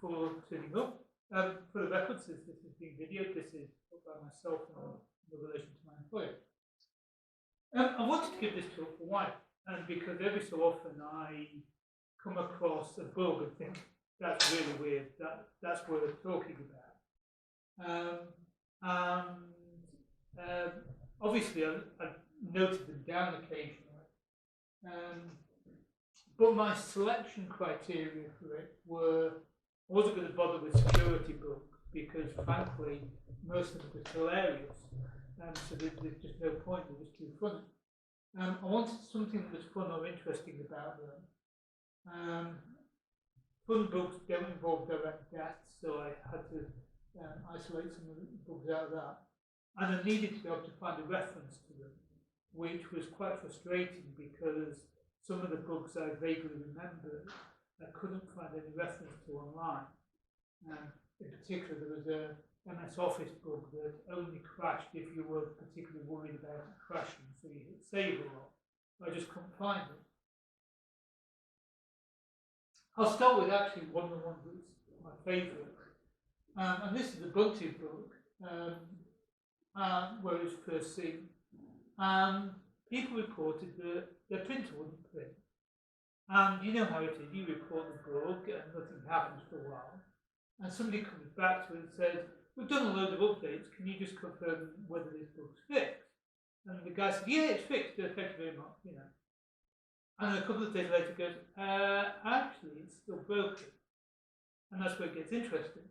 for turning up. For the records, this is being videoed. This is by myself and in relation to my employer. I wanted to give this talk for why, and because every so often I come across a bug and think that's really weird. That's worth talking about. Obviously, I've noted them down occasionally, but my selection criteria for it were I wasn't going to bother with security bugs because, frankly, most of them were hilarious, so there's just no point. They're just too funny. I wanted something that was fun or interesting about them. Fun bugs don't involve direct deaths, so I had to isolate some of the bugs out of that. And I needed to be able to find a reference to them, which was quite frustrating because some of the bugs I vaguely remembered, I couldn't find any reference to online. In particular, there was a MS Office bug that only crashed if you were particularly worried about it crashing, so you hit save a lot. I just couldn't find it. I'll start with actually one of the ones that's my favourite. And this is the Ubuntu bug, where it was first seen. People reported that their printer wouldn't print. And you know how it is, you report the bug and nothing happens for a while. And somebody comes back to it and says, we've done a load of updates, can you just confirm whether this bug's fixed? And the guy said, yeah, it's fixed, thank you very much, you know. And a couple of days later goes, actually, it's still broken. And that's where it gets interesting.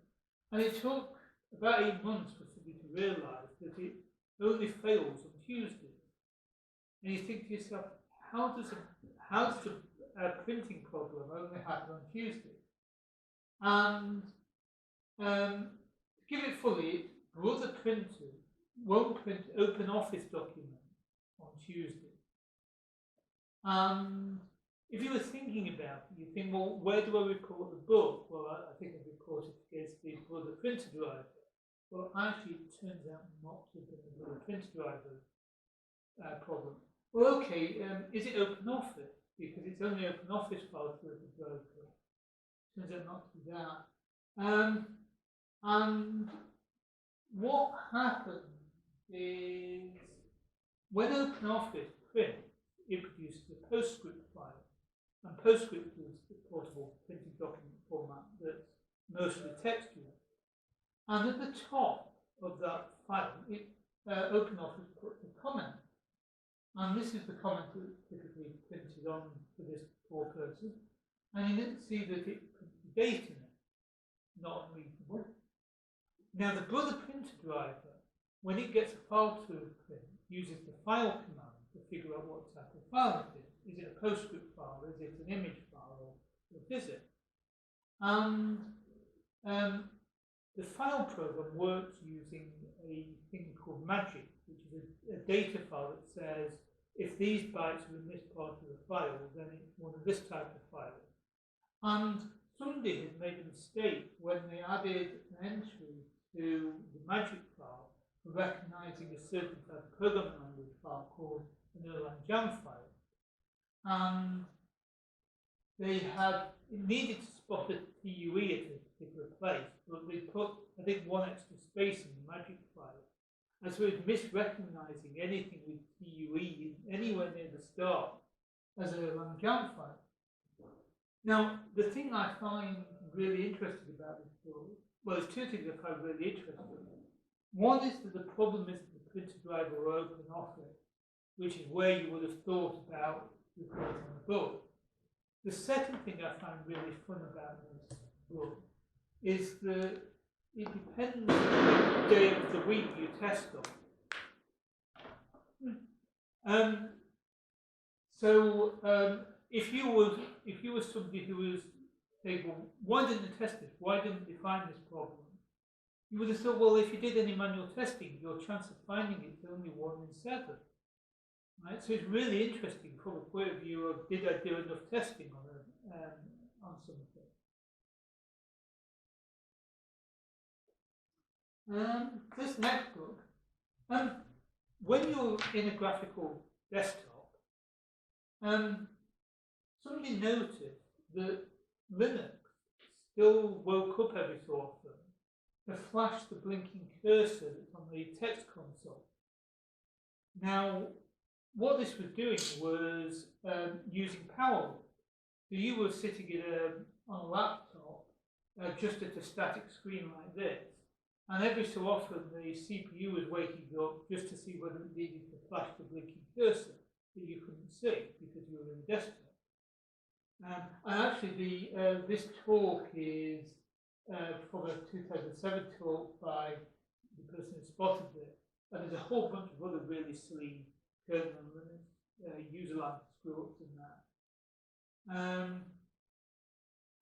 And it took about 8 months for somebody to realise that it only fails on Tuesday. And you think to yourself, how does a printing problem only happen on Tuesday? And to give it fully, brother printers won't print open office documents on Tuesday. And if you were thinking about it, you think, well, where do I report the bug? Well, I think I reported against the brother printer driver. Well, actually, it turns out not to have been a brother printer driver problem. Well, okay, is it open office? Because it's only open office files that are broken. Turns out not to be that. And what happens is when OpenOffice prints, it produces a PostScript file. And PostScript is the portable printing document format that's mostly textual. And at the top of that file, OpenOffice puts a comment. And this is the comment that's typically printed on for this poor person. And you didn't see that it puts the date in it. Not unreasonable. Now the brother printer driver, when it gets a file to print, uses the file command to figure out what type of file it is. Is it a PostScript file? Is it an image file? Or what is it? And the file program works using a thing called magic, which is a data file that says if these bytes are in this part of the file, then it's one of this type of file. And somebody has made a mistake when they added an entry to the magic file for recognizing a certain type of programming language file called an Erlang Jam file. And they needed to spot a TUE at a particular place, but they put, I think, one extra space in the magic file. And so it's misrecognizing anything with TUE anywhere near the start as an Erlang Jam file. Now, the thing I find really interesting about this story, well, there's two things I find really interesting. One is that the problem isn't the printer driver or OpenOffice, which is where you would have thought about reporting the bug. The second thing I find really fun about this book is that it depends on the day of the week you test on. If you were somebody who was saying, well, why didn't they test this? Why didn't they find this problem? You would have thought, well, if you did any manual testing, your chance of finding it is only 1 in 7. Right? So it's really interesting from a point of view of did I do enough testing on something. This next book, when you're in a graphical desktop, somebody noticed that Linux still woke up every so often to flash the blinking cursor that's on the text console. Now, what this was doing was using power. So you were sitting on a laptop just at a static screen like this, and every so often the CPU was waking up just to see whether it needed to flash the blinking cursor that you couldn't see because you were in the desktop. And actually, this talk is from a 2007 talk by the person who spotted it, and there's a whole bunch of other really silly kernel user line screw-ups in that.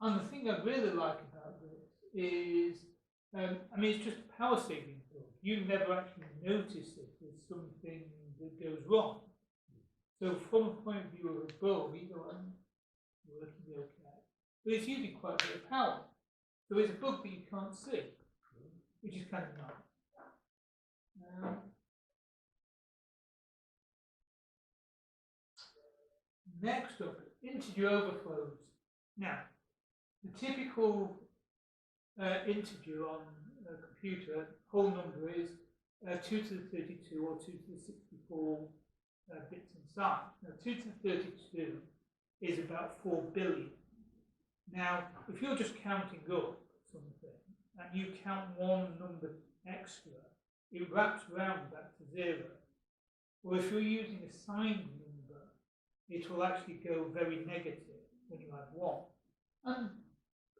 And the thing I really like about this is, I mean, it's just a power saving tool. You never actually notice it as something that goes wrong. So from a point of view of a bulb, you go, working okay. But it's using quite a bit of power. So it's a bug that you can't see, which is kind of nice. Next up, integer overflows. Now, the typical integer on a computer, whole number is 2 to the 32 or 2 to the 64 bits inside. Now, 2 to the 32 is about 4 billion. Now, if you're just counting up something and you count one number extra, it wraps around back to 0. Or if you're using a signed number, it will actually go very negative when you add 1. And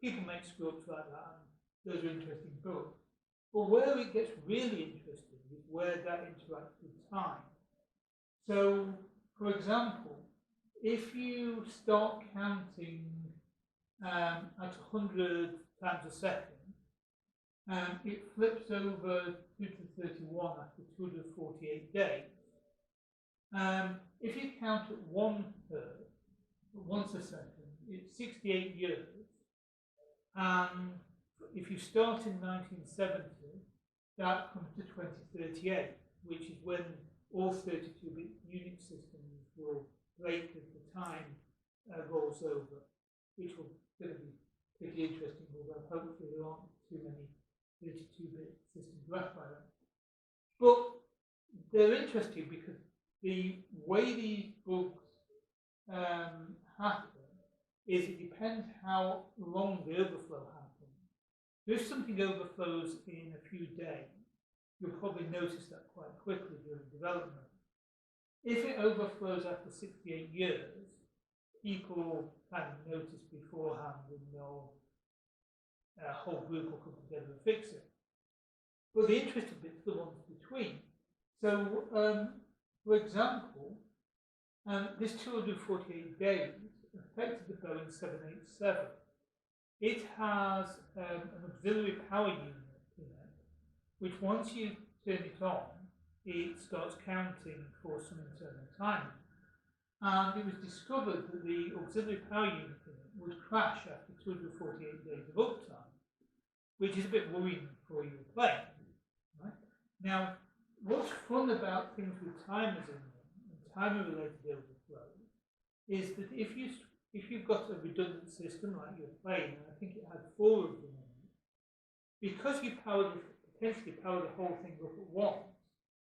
people make screw-ups like that, and those are interesting bugs. But where it gets really interesting is where that interacts with time. So, for example, if you start counting at 100 times a second, it flips over 2 to 31 after 248 days. If you count at 1 hertz, once a second, it's 68 years. And if you start in 1970, that comes to 2038, which is when all 32-bit Unix systems will break as the time rolls over, which will going to be pretty interesting, although hopefully there aren't too many 32-bit systems left by then. But they're interesting because the way these bugs happen is it depends how long the overflow happens. So if something overflows in a few days, you'll probably notice that quite quickly during development. If it overflows after 68 years, people kind of notice beforehand and a whole group will come together and fix it. But the interesting bit's the ones between. So, for example, this 248 days affected the Boeing 787. It has an auxiliary power unit in it, which once you turn it on, it starts counting for some internal timing. And it was discovered that the auxiliary power unit in it would crash after 248 days of uptime, which is a bit worrying for your plane. Right? Now, what's fun about things with timers in them and timer-related overflows is that if you've got a redundant system like your plane, and I think it had 4 of them in it, because you potentially power the whole thing up at once,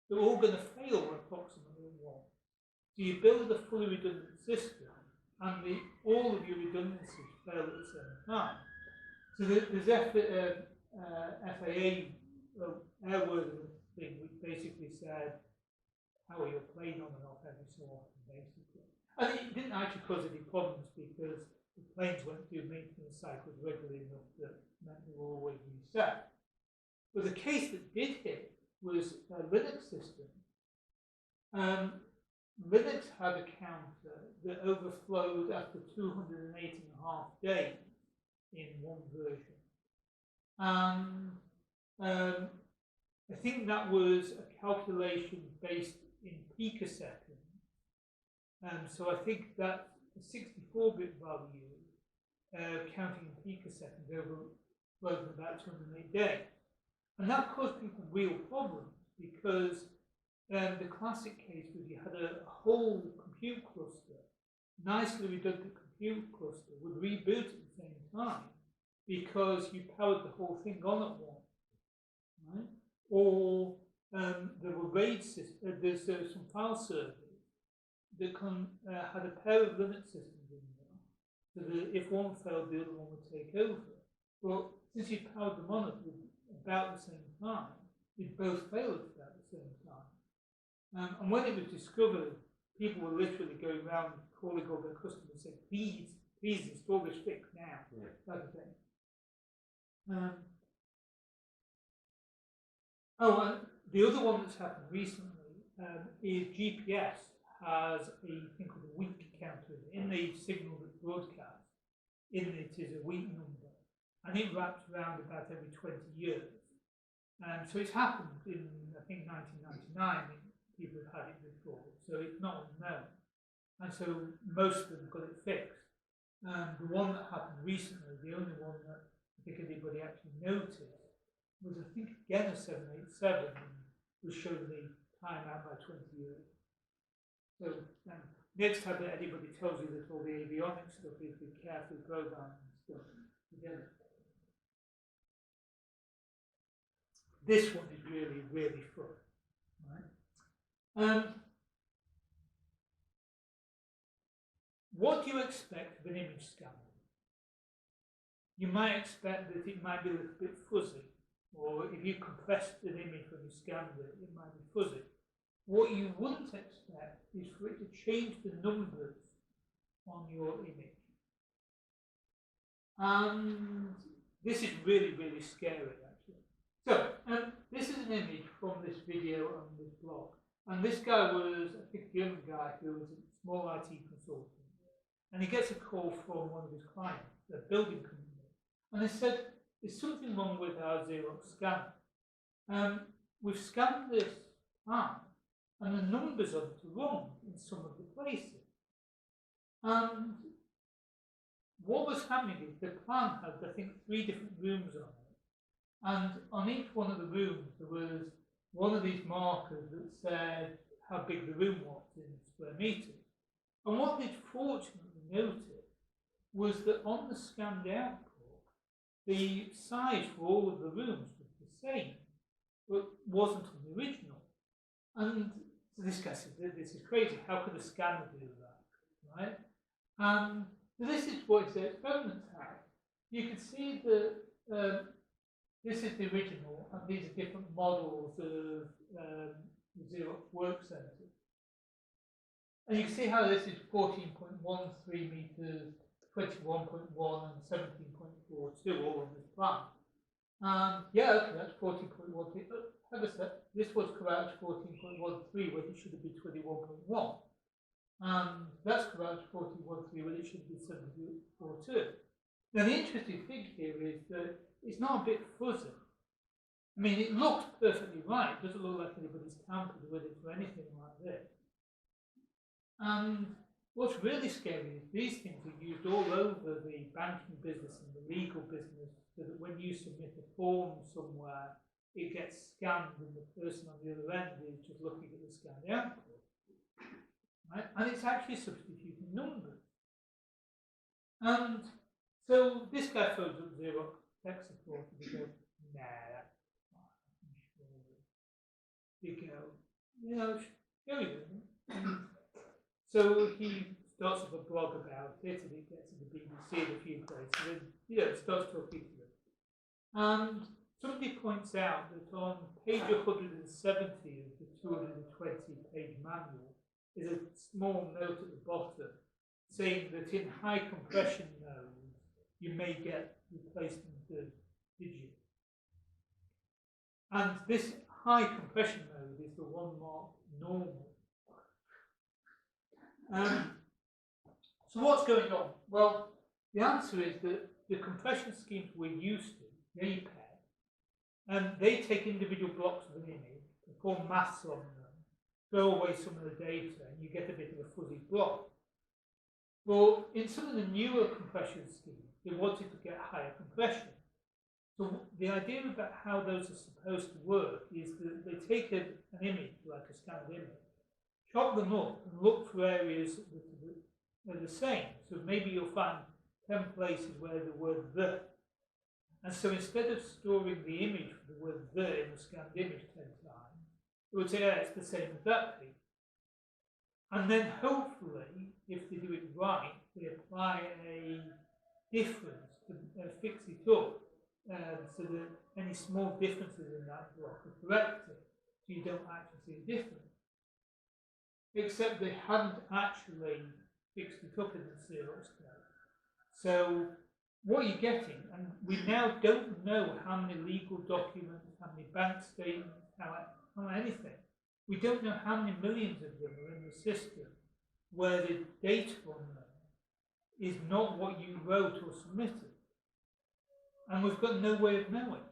they're all going to fail approximately at once. So you build a fully redundant system, and all of your redundancies fail at the same time. So there's FAA airworthiness thing, which basically said how your plane on and off every so often, basically. And it didn't actually cause any problems because the planes went through maintenance cycles regularly enough that meant they were always reset. But the case that did hit was a Linux system. Linux had a counter that overflowed after 208.5 days in one version. And I think that was a calculation based in picoseconds. So I think that a 64-bit value, counting in picoseconds, overflowed in about 208 days. And that caused people real problems because the classic case was you had a whole compute cluster, nicely redundant compute cluster, would reboot at the same time because you powered the whole thing on at once, right? Or there were RAID systems, there's some file servers that had a pair of Linux systems in there, so that if one failed, the other one would take over. Well, since you powered them on at about the same time, they both failed about the same time. And when it was discovered, people were literally going around calling all their customers and saying, please install this fix now, type of thing. And the other one that's happened recently is GPS has a thing called a week counter. In the signal that broadcasts, in it is a week number, and it wraps around about every 20 years. So it's happened in, I think, 1999. People have had it before, so it's not unknown. And so most of them got it fixed. The one that happened recently, the only one that I think anybody actually noticed, was I think again a 787, and was showing the time out by 20 years. So next time that anybody tells you that all the avionics stuff is, be careful programming and stuff together. This one is really, really fun, right? What do you expect of an image scanner? You might expect that it might be a little bit fuzzy, or if you compressed an image when you scanned it, it might be fuzzy. What you wouldn't expect is for it to change the numbers on your image. And this is really, really scary, actually. So, this is an image from this video on this blog. And this guy was, I think, a German guy who was a small IT consultant. And he gets a call from one of his clients, a building company. And they said, there's something wrong with our Xerox scanner. We've scanned this plan, and the numbers on it are wrong in some of the places. And what was happening is the plan had, I think, 3 different rooms on it. And on each one of the rooms, there was one of these markers that said how big the room was in square meters. And what they'd fortunately noted was that on the scanned output, the size for all of the rooms was the same, but wasn't on the original. And so this guy said, this is crazy, how could a scanner do that, right? So this is what his experiments had. You can see that this is the original, and these are different models of Xerox work centers. And you can see how this is 14.13 meters, 21.1 and 17.42 all on this plan. Yeah, okay, that's 14.13. Have a sec. This was correct 14.13 when it should have been 21.1. That's correct 14.13 when it should have been 17.42. Now the interesting thing here is that it's not a bit fuzzy. I mean, it looks perfectly right. It doesn't look like anybody's tampered with it or anything like this. And what's really scary is these things are used all over the banking business and the legal business, so that when you submit a form somewhere, it gets scanned and the person on the other end is just looking at the scanned output. Right? And it's actually substituting numbers. And so this guy phones up Xerox tech support and he goes, nah, that's fine, I'm sure. You go, you know, go with. So he starts with a blog about it, and it gets to the BBC in a few places, and it starts talking to them. And somebody points out that on page 170 of the 220-page manual is a small note at the bottom saying that in high compression modes you may get replacement of digits. And this high compression mode is the one marked normal. So what's going on? Well, the answer is that the compression schemes we're used to, JPEG, they take individual blocks of an image, perform maths on them, throw away some of the data, and you get a bit of a fuzzy block. Well, in some of the newer compression schemes, they wanted to get higher compression. So the idea about how those are supposed to work is that they take an image, like a scanned image, chop them up and look for areas that are the same. So maybe you'll find 10 places where the word "the" And so instead of storing the image for the word "the" in the scanned image 10 times, it would say, yeah, it's the same as that page. And then hopefully, if they do it right, they apply a difference to fix it up, so that any small differences in that block are corrected, so you don't actually see a difference. Except they haven't actually fixed it up in the Xerox code. So what you're getting, and we now don't know how many legal documents, how many bank statements, how anything. We don't know how many millions of them are in the system where the data on them is not what you wrote or submitted. And we've got no way of knowing.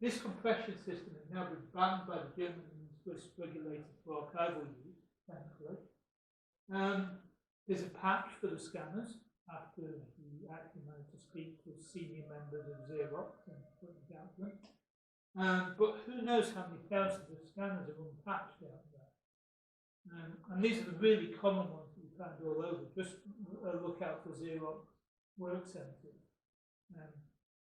This compression system has now been banned by the German and Swiss regulators for archival use, thankfully. There's a patch for the scanners after he actually managed to speak with senior members of Xerox and put it out to them. But who knows how many thousands of scanners are unpatched out there. And these are the really common ones that you find all over. Just look out for Xerox work centres.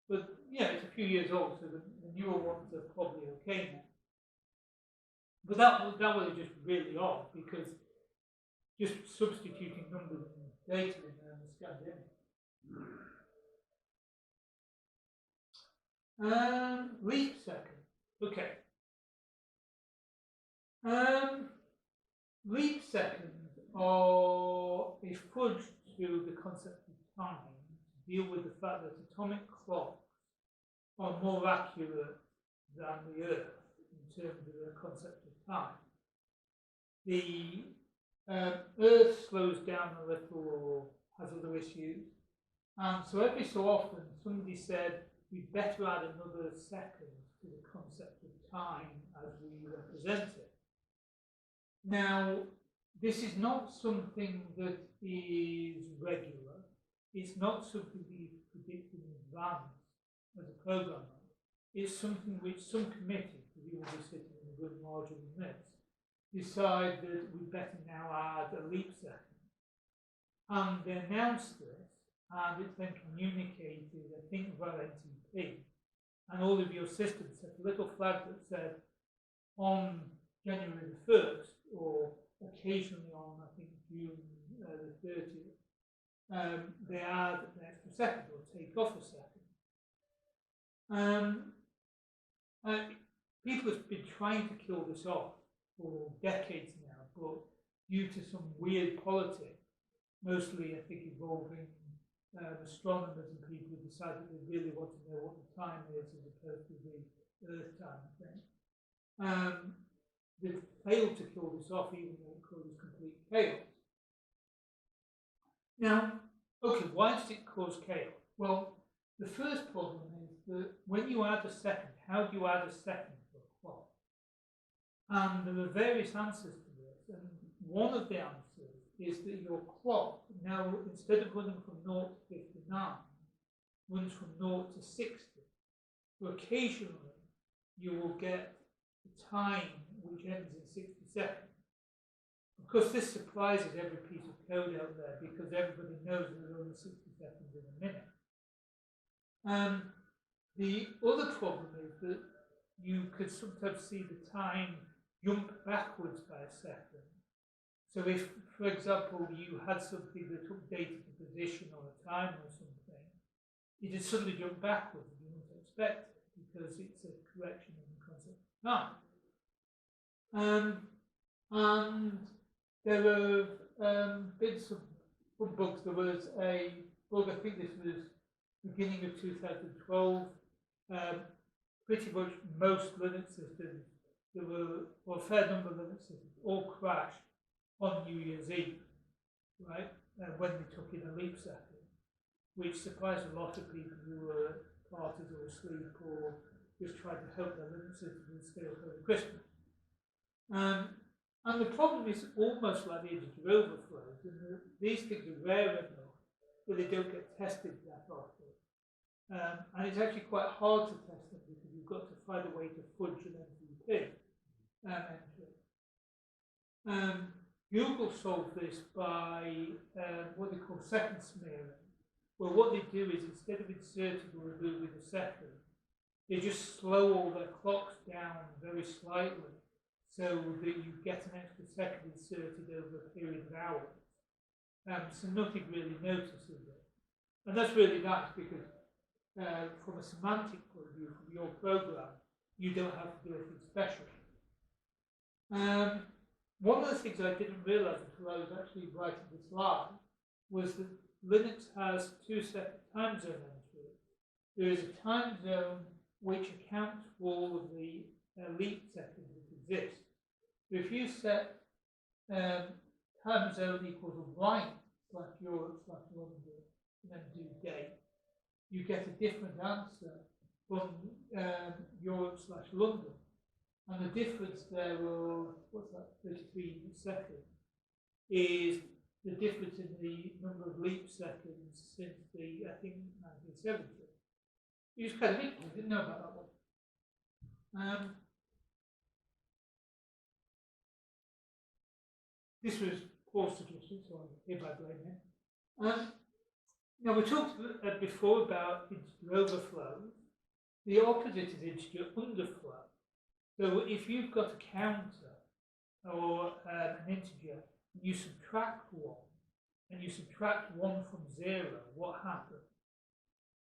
But yeah, it's a few years old, so the newer ones are probably okay now. But that was just really odd, because just substituting numbers and data in there and scanned image. Leap second. Okay. Leap seconds are a fudge to the concept of time to deal with the fact that atomic clocks are more accurate than the Earth in terms of the concept of time. The Earth slows down a little or has other issues. So every so often somebody said we'd better add another second to the concept of time as we represent it. Now, this is not something that is regular. It's not something that you predict in advance as a programmer. It's something which some committee, because you will be sitting in a room larger than this, decide that we better now add a leap second. And they announced this, and it's then communicated, I think, via NTP. And all of your systems set a little flag that said on January the 1st, or occasionally on, I think, June the 30th, they add an extra second or take off a second. People have been trying to kill this off for decades now, but due to some weird politics, mostly I think involving astronomers and people who decide that they really want to know what the time is as opposed to the Earth time thing, they've failed to kill this off, even though it causes complete chaos. Now, okay, why does it cause chaos? Well, the first problem is that when you add a second, how do you add a second to a clock? And there are various answers to this, and one of the answers is that your clock now, instead of running from 0 to 59, runs from 0 to 60. So occasionally you will get a time which ends in 60 seconds. Of course, this surprises every piece of code out there because everybody knows that there are only 60 seconds in a minute. The other problem is that you could sometimes see the time jump backwards by a second. So if, for example, you had something that updated the position or a time or something, it just suddenly jumped backwards and you wouldn't expect it because it's a correction in the concept of time. And there have been some bugs. There was a bug, I think this was beginning of 2012. Pretty much most Linux systems, there were a fair number of Linux systems, all crashed on New Year's Eve, right? When they took in a leap second, which surprised a lot of people who were at parties or asleep or just tried to help their Linux systems would stay up over Christmas. And the problem is almost like the integer overflows, and these things are rare enough that they don't get tested that often. And it's actually quite hard to test them because you've got to find a way to fudge an MVP entry. Google solved this by what they call second smearing, Well, what they do is instead of inserting or removing a second, they just slow all their clocks down very slightly so that you get an extra second inserted over a period of hours. So nothing really notices it. And that's really nice because from a semantic point of view, from your program, you don't have to do anything special. One of the things I didn't realise until I was actually writing the slide was that Linux has two separate time zone entries. There is a time zone which accounts for all of the leap seconds that exist. So if you set time zone equals right / Europe / London and then do date, you get a different answer from Europe / London. And the difference there of, what's that, 33 seconds, is the difference in the number of leap seconds since the, I think, 1970. It was kind of interesting, I didn't know about that one. This was Paul's suggestion, so I hereby blame him. Now, we talked before about integer overflows. The opposite is integer underflow. So if you've got a counter or an integer, and you subtract 1, and you subtract 1 from 0, what happens?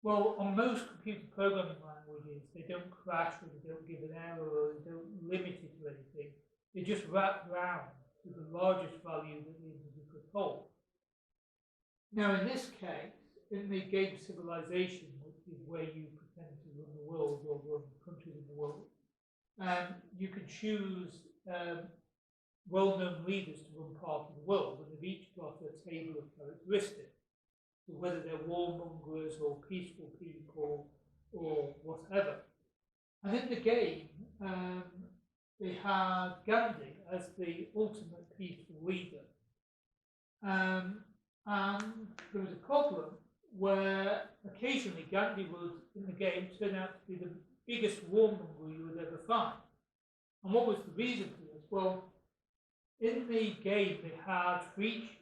Well, on most computer programming languages, they don't crash, or they don't give an error, or they don't limit it to anything. They just wrap round to the largest value that the integer could hold. Now, in this case, in the game Civilization, which is where you pretend to run the world or run countries in the world, you can choose well-known leaders to run part of the world, and they've each got a table of characteristics, so whether they're warmongers or peaceful people or whatever. And in the game, they had Gandhi as the ultimate peaceful leader. And there was a problem where occasionally Gandhi would, in the game, turn out to be the biggest warmonger you would ever find. And what was the reason for this? Well, in the game they had for each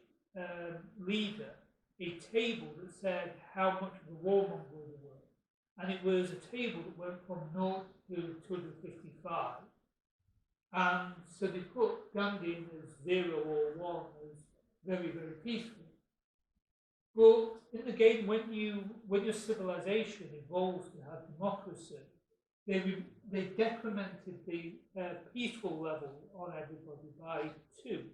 leader a table that said how much of a warmonger they were. And it was a table that went from 0 to 255. And so they put Gandhi in as 0 or 1 as very, very peaceful. But in the game, when your civilization evolves to have democracy, they decremented the peaceful level on everybody by 2.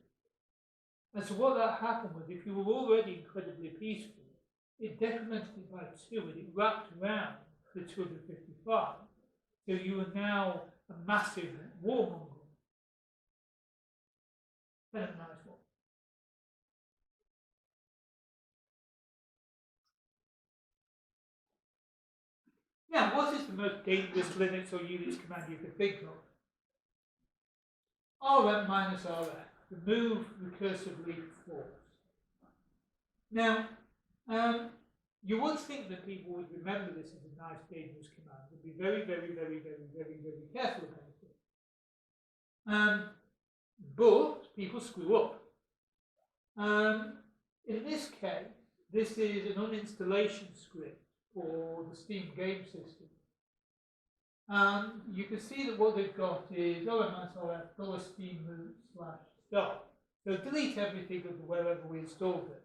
And so what that happened was, if you were already incredibly peaceful, it decremented it by 2 and it wrapped around the 255. So you are now a massive warmonger. Kind of nice one. Now, what is the most dangerous Linux or Unix command you can think of? rm-rf, remove recursively false. Now, you would think that people would remember this as a nice dangerous command and be very, very, very, very, very, very careful about it. But people screw up. In this case, this is an uninstallation script for the Steam game system. And you can see that what they've got is rm-rf $steamroot/start. So delete everything of wherever we installed it.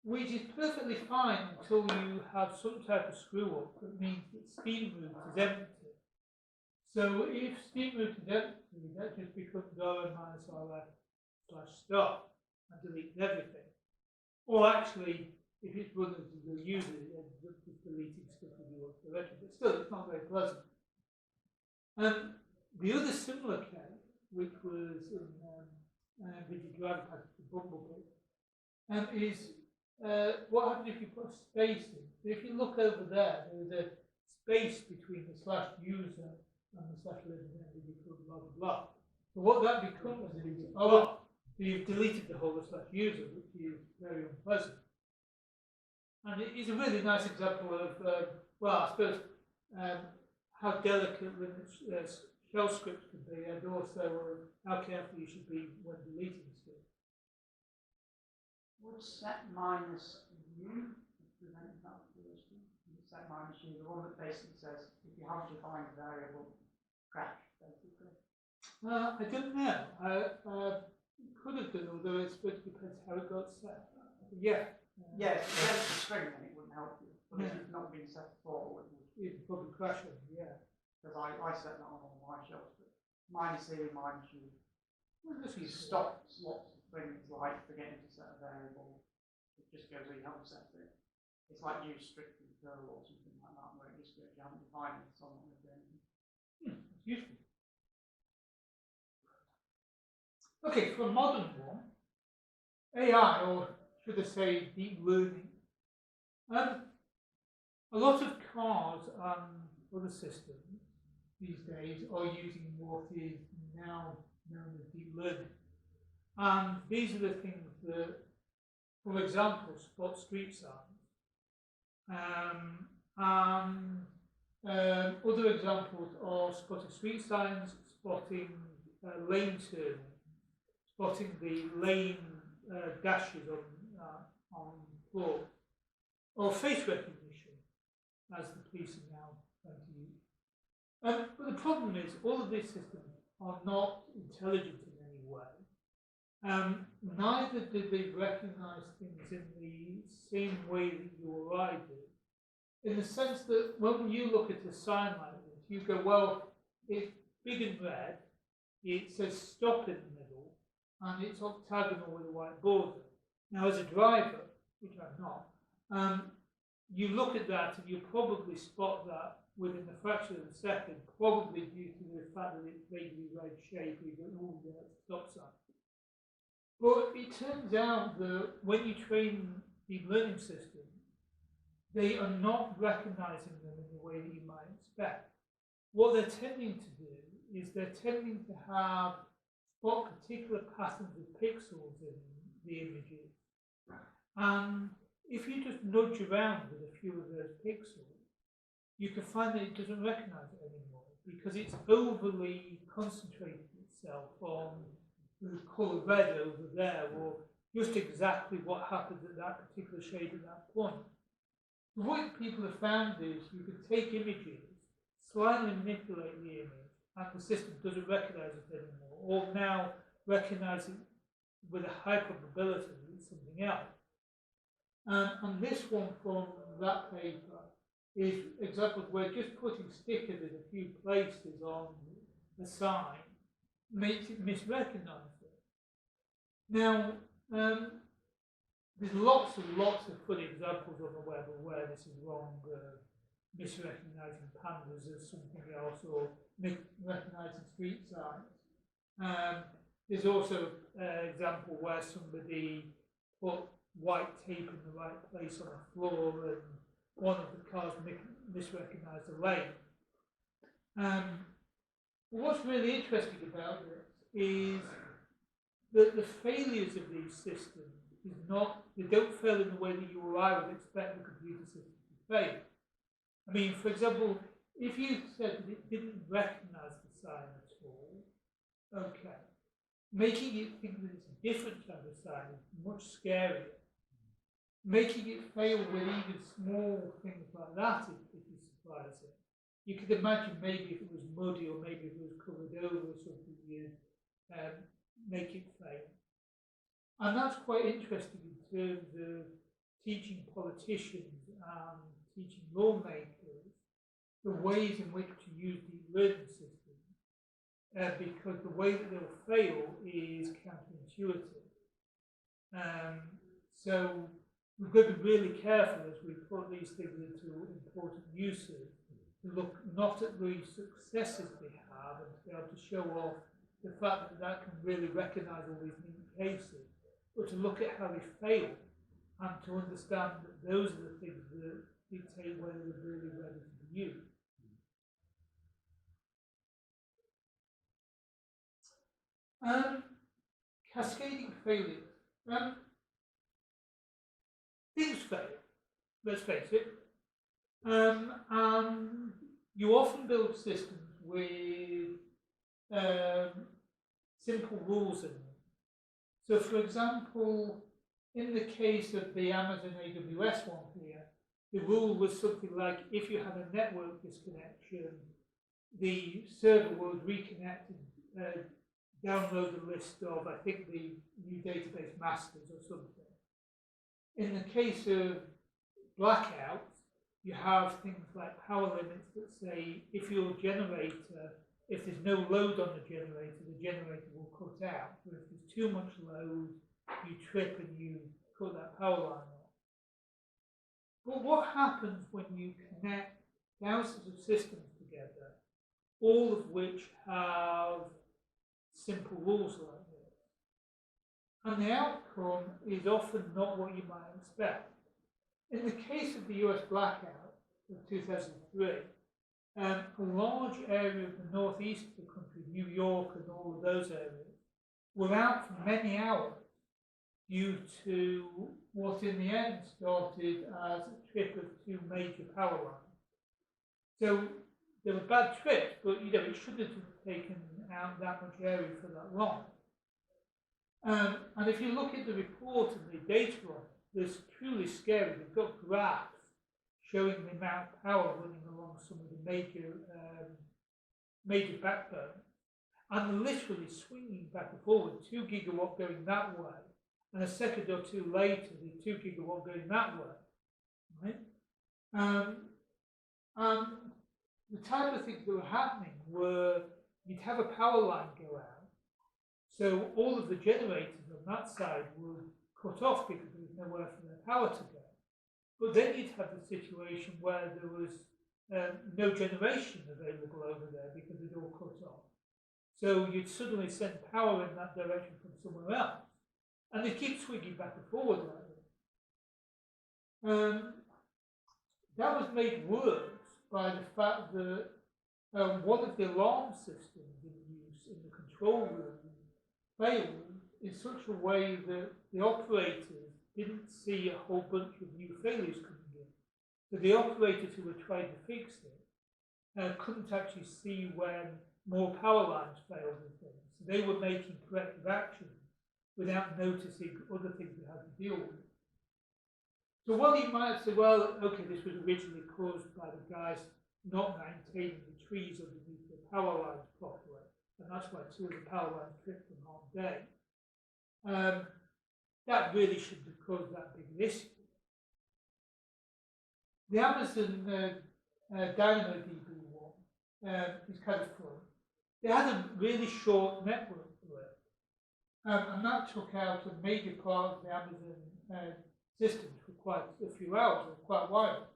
Which is perfectly fine until you have some type of screw up that means that steamroot is empty. So if steamroot is empty, that just becomes rm-rf/start and deletes everything. Or actually, if it's run as a user, it ends up just deleting stuff in your directory. But still, it's not very pleasant. The other similar case, which was in the driver package for Bumblebee, is what happens if you put a space in. So if you look over there, there's a space between the /user and the /lib blah blah blah. So what that becomes is, so you've deleted the whole /user, which is very unpleasant. And it is a really nice example of, well, I suppose, how delicate Linux shell scripts can be, and also how careful you should be when deleting stuff. What's that minus you preventing that first one? The set my machine, the one that basically says if you haven't defined a variable, crash, basically. I don't know. Could have done, although I suppose it depends how it got set. Yeah. Yeah, if you had a string, then it wouldn't help you. But if it's not been set before, it would. It'd probably crash it, yeah. Because I set that on all my shelves, but mine is here, my machine. Well, that's It useful. stops lots of things like forgetting to set a variable. It just goes where you haven't set it. It's like use strict in Perl or something like that, where it just goes, you haven't defined it, so I'm not going to do anything. It's useful. Okay, for a modern one, AI, or should I say deep learning, a lot of cars and other systems these days are using what is now known as deep learning. And these are the things that, for example, spot street signs. Other examples are spotting street signs, spotting lane turning, spotting the lane dashes on floor, or face recognition, as the police are now trying to use. But the problem is, all of these systems are not intelligent in any way. Neither do they recognize things in the same way that you or I do. In the sense that when you look at a sign like this, you go, well, it's big and red, it says stop in the middle, and it's octagonal with a white border. Now, as a driver, which I'm not, you look at that and you probably spot that within a fraction of a second, probably due to the fact that it's vaguely red shape, you go, oh, yeah, it's a stop sign. But it turns out that when you train deep learning systems, they are not recognizing them in the way that you might expect. What they're tending to do is they're tending to spot particular patterns of pixels in the images. And if you just nudge around with a few of those pixels, you can find that it doesn't recognize it anymore because it's overly concentrated itself on the colour red over there, or just exactly what happens at that particular shade at that point. So what people have found is you can take images, slightly manipulate the image, and the system doesn't recognise it anymore, or now recognise it with a high probability that it's something else. And this one from that paper is examples where just putting stickers in a few places on the sign makes it misrecognise it. Now, there's lots and lots of funny examples on the web of where this is wrong, misrecognising pandas as something else, or recognising street signs. There's also an example where somebody put white tape in the right place on the floor and one of the cars misrecognised the lane. What's really interesting about this is that the failures of these systems is not, they don't fail in the way that you or I would expect the computer system to fail. I mean, for example, if you said that it didn't recognise the sign at all, okay, making it think that it's a different type of sign is much scarier. Making it fail with even small things like that is surprising. You could imagine maybe if it was muddy or maybe if it was covered over or something, you'd make it fail. And that's quite interesting in terms of teaching politicians and teaching lawmakers the ways in which to use deep learning systems, because the way that they'll fail is counterintuitive. So we've got to be really careful as we put these things into important uses to look not at the successes they have and to be able to show off the fact that that can really recognise all these neat cases, but to look at how they fail and to understand that those are the things that dictate whether they're really ready to be used. Cascading failures. Things fail, let's face it. And you often build systems with simple rules in them. So, for example, In the case of the Amazon AWS one here, the rule was something like if you had a network disconnection, the server would reconnect and download a list of, I think, the new database masters or something. In the case of blackouts, you have things like power limits that say if your generator, if there's no load on the generator will cut out. Or if there's too much load, you trip and you cut that power line off. But what happens when you connect thousands of systems together, all of which have simple rules like this? And the outcome is often not what you might expect. In the case of the US blackout of 2003, a large area of the northeast of the country, New York and all of those areas, were out for many hours due to what in the end started as a trip of two major power lines. So there were bad trips, but it shouldn't have taken out that much area for that long. And if you look at the report and the data on it, it's truly scary. They've got graphs showing the amount of power running along some of the major backbones, and they're literally swinging back and forward, 2 gigawatt going that way, and a second or two later, the 2 gigawatt going that way, right? And the type of things that were happening were you'd have a power line go out, so all of the generators on that side would cut off because there was nowhere for their power to go. But then you'd have the situation where there was no generation available over there because it all cut off. So you'd suddenly send power in that direction from somewhere else. And they keep swinging back and forward like this. That was made worse by the fact that one of the alarm systems in use in the control room failed in such a way that the operators didn't see a whole bunch of new failures coming in. So the operators who were trying to fix it couldn't actually see when more power lines failed and things. So they were making corrective actions without noticing other things they had to deal with. So while you might say, well, okay, this was originally caused by the guys not maintaining the trees underneath the power lines properly, and that's why 2 of the power lines tripped on one day. That really shouldn't have caused that big an issue. The Amazon DynamoDB one is kind of fun. They had a really short network blip, and that took out a major part of the Amazon systems for quite a few hours, or quite a while.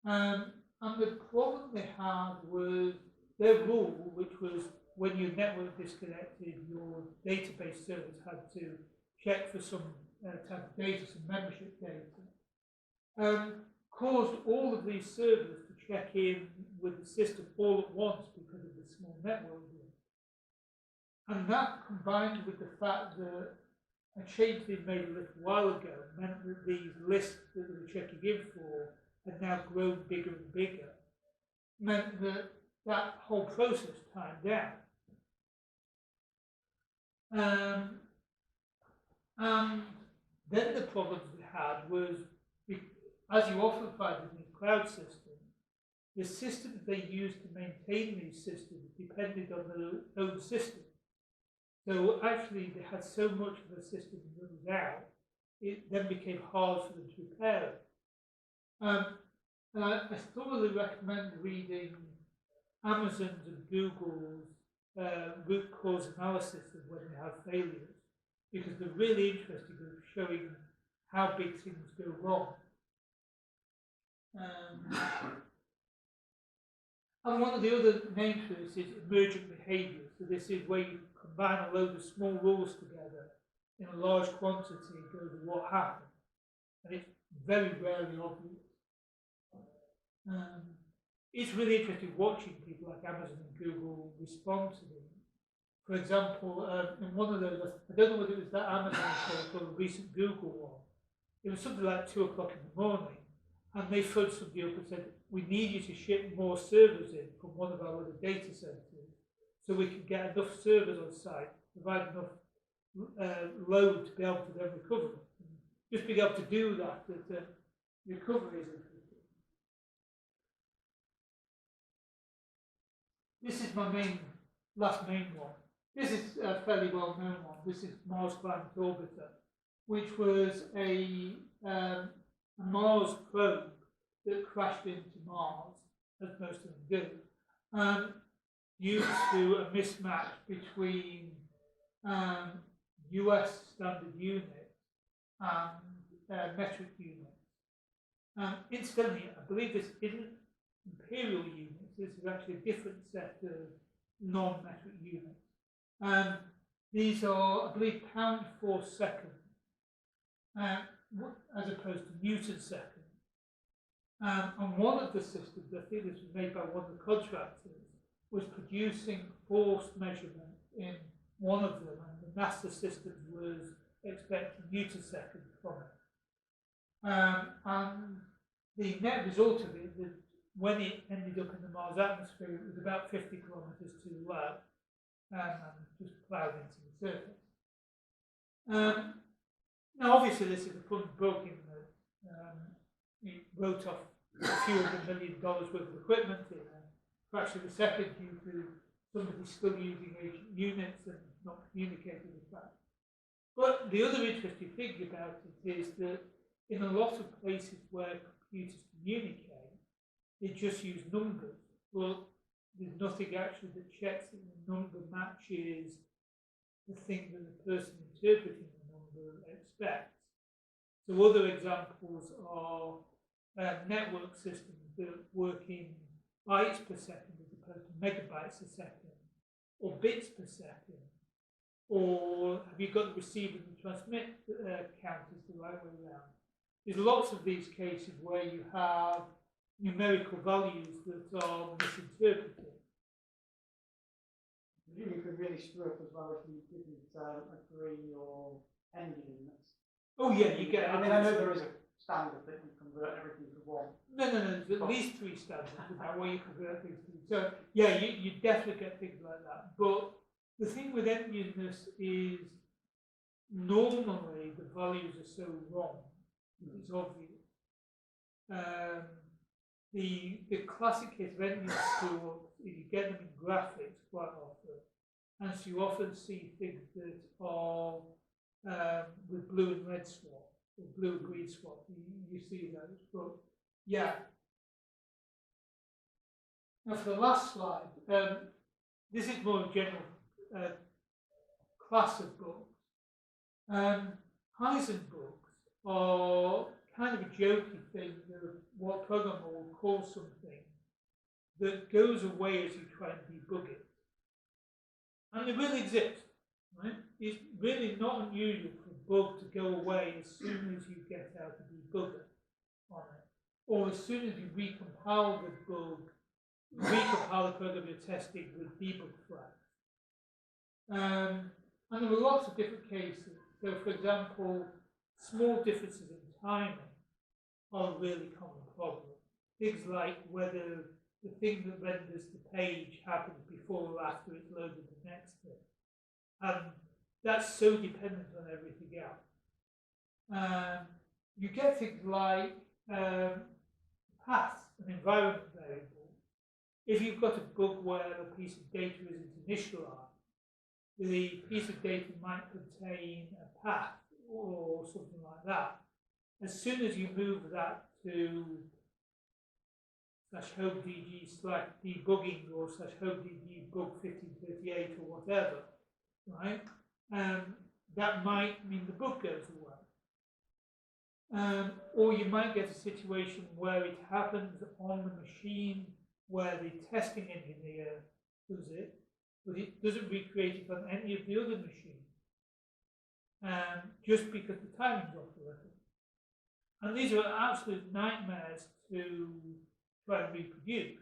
And the problem they had was their rule, which was when your network disconnected, your database servers had to check for some type of data, some membership data, caused all of these servers to check in with the system all at once because of the small network group. And that, combined with the fact that a change they made a little while ago meant that these lists that they were checking in for had now grown bigger and bigger, meant that that whole process timed down. And then the problems we had was, as you often find in these cloud systems, the systems they used to maintain these systems depended on their own system. So actually they had so much of the system that was out, it then became hard for them to repair it. And I thoroughly recommend reading Amazon's and Google's root cause analysis of when they have failures, because they're really interesting in showing how big things go wrong. And one of the other names for this is emergent behaviour. So this is where you combine a load of small rules together in a large quantity and go to what happened. And it's very rarely obvious. It's really interesting watching people like Amazon and Google respond to them. For example, in one of those, I don't know whether it was that Amazon call or the recent Google one, it was something like 2 o'clock in the morning, and they phoned somebody up and said, we need you to ship more servers in from one of our other data centers so we can get enough servers on site, provide enough load to be able to then recover them. just being able to do that recovery is interesting. This is my last main one. This is a fairly well known one. This is Mars Climate Orbiter, which was a Mars probe that crashed into Mars, as most of them do, due to a mismatch between US standard units and metric units. Incidentally, I believe this isn't imperial units, this is actually a different set of non-metric units. These are, I believe, pound for second, as opposed to Newton second. And one of the systems, I think this was made by one of the contractors, was producing force measurement in one of them, and the NASA system was expecting Newton second from it. And the net result of it, when it ended up in the Mars atmosphere, it was about 50 kilometers too low, and just ploughed into the surface. Now, obviously, this is a fun book in that it wrote off a few $100 million worth of equipment in a fraction of a second due to somebody still using ancient units and not communicating with that. But the other interesting thing about it is that in a lot of places where computers communicate, they just use numbers. Well, there's nothing actually that checks that the number matches the thing that the person interpreting the number expects. So other examples are network systems that work in bytes per second as opposed to megabytes a second, or bits per second, or have you got the receive and the transmit counters the right way around? There's lots of these cases where you have numerical values that are misinterpreted. You could really screw up as well if you didn't agree your end units. Oh yeah, you get. I mean, I know there is a standard that you convert everything to one. No, there's at least 3 standards about where you convert things to. So yeah, you definitely get things like that. But the thing with end units is normally the values are so wrong. It's obvious. The classic case of end unit screw-ups is you get them in graphics quite often, and so you often see things that are with blue and red swap, or blue and green swap. You see those, but yeah. Now for the last slide, this is more a general class of books. Python books are kind of a jokey thing of what a programmer will call something that goes away as you try and debug it. And they really exist, right? It's really not unusual for a bug to go away as soon as you get out a debugger on it. Or as soon as you recompile the bug, recompile the program you're testing with debug flags. And there are lots of different cases. So for example, small differences in timing are a really common problem. Things like whether the thing that renders the page happens before or after it's loaded the next thing. And that's so dependent on everything else. You get things like paths, an environment variable. If you've got a bug where a piece of data isn't initialized, the piece of data might contain a path or something like that. As soon as you move that to /homedg/debugging or /homedg bug 1538 or whatever, right? That might mean the bug goes away. Or you might get a situation where it happens on the machine where the testing engineer does it, but it doesn't recreate it on any of the other machines, just because the timing's off a little. And these are absolute nightmares to try and reproduce.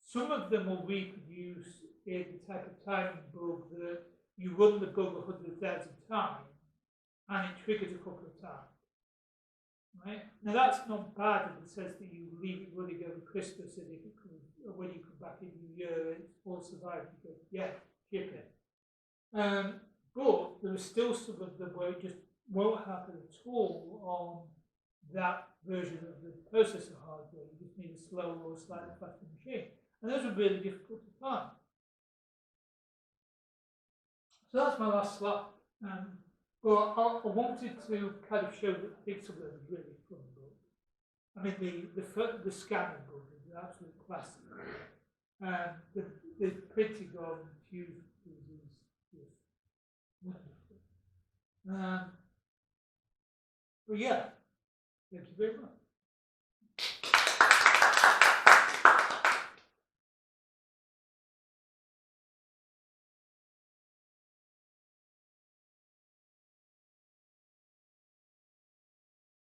Some of them will reproduce in the type of timing bug that you run the bug 100,000 times and it triggers a couple of times. Right? Now that's not bad in the sense that you leave it running over Christmas and if it comes, when you come back in New Year it's all survived, you go, yeah, ship it. But there are still some of them where it just won't happen at all on that version of the processor hardware. You just need a slower or slightly faster machine. And those are really difficult to find. So that's my last slide. Well, I wanted to kind of show that Pixel is a really fun book. I mean, the scanning book is an absolute classic. The printing on Tuesdays is just wonderful. But yeah, thank you very much.